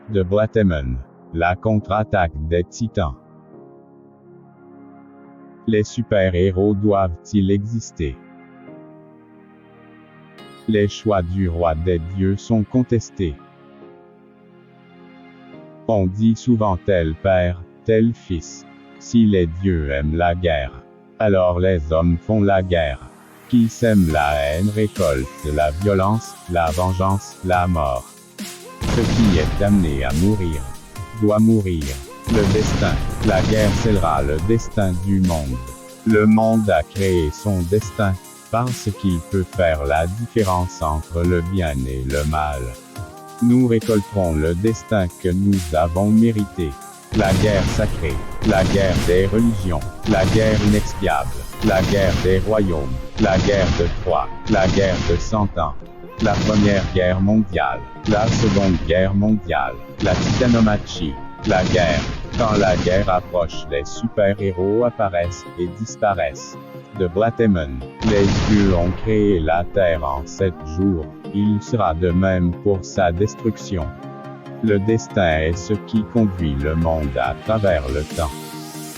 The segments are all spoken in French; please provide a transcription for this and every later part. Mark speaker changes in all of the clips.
Speaker 1: de Bratemon, la contre-attaque des Titans. Les super-héros doivent-ils exister? Les choix du roi des dieux sont contestés. On dit souvent tel père, tel fils. Si les dieux aiment la guerre, alors les hommes font la guerre. Qui sème la haine récolte la violence, la vengeance, la mort. Ce qui est amené à mourir, doit mourir. Le destin, la guerre scellera le destin du monde. Le monde a créé son destin, parce qu'il peut faire la différence entre le bien et le mal. Nous récolterons le destin que nous avons mérité. La guerre sacrée, la guerre des religions, la guerre inexpiable, la guerre des royaumes, la guerre de Troie, la guerre de 100 ans, la première guerre mondiale, la seconde guerre mondiale, la titanomachie, la guerre. Quand la guerre approche, les super-héros apparaissent et disparaissent. De Bratemon, les dieux ont créé la terre en 7 jours, il sera de même pour sa destruction. Le destin est ce qui conduit le monde à travers le temps.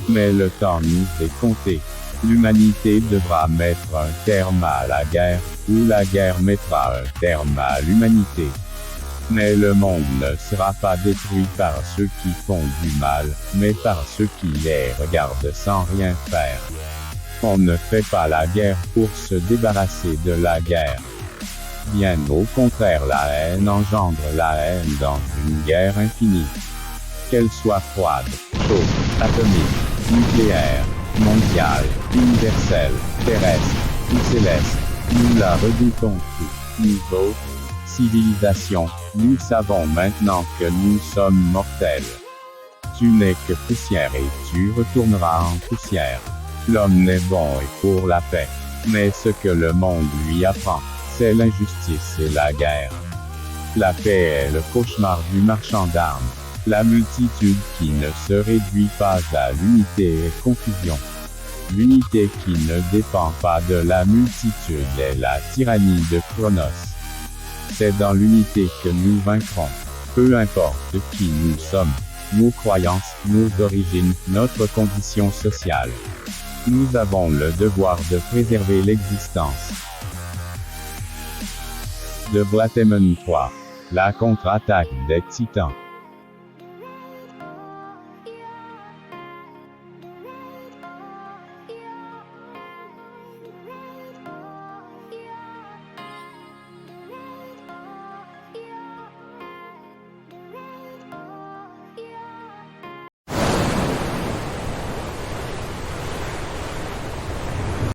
Speaker 1: Mais le temps nous est compté. L'humanité devra mettre un terme à la guerre, ou la guerre mettra un terme à l'humanité. Mais le monde ne sera pas détruit par ceux qui font du mal, mais par ceux qui les regardent sans rien faire. On ne fait pas la guerre pour se débarrasser de la guerre. Bien au contraire, la haine engendre la haine dans une guerre infinie. Qu'elle soit froide, chaude, atomique, nucléaire, mondiale, universelle, terrestre ou céleste, nous la redoutons tous. Niveau civilisation, nous savons maintenant que nous sommes mortels. Tu n'es que poussière et tu retourneras en poussière. L'homme n'est bon et pour la paix. Mais ce que le monde lui apprend, c'est l'injustice et la guerre. La paix est le cauchemar du marchand d'armes. La multitude qui ne se réduit pas à l'unité est confusion. L'unité qui ne dépend pas de la multitude est la tyrannie de Chronos. C'est dans l'unité que nous vaincrons. Peu importe qui nous sommes, nos croyances, nos origines, notre condition sociale. Nous avons le devoir de préserver l'existence. De Bratemon 3. La contre-attaque des Titans.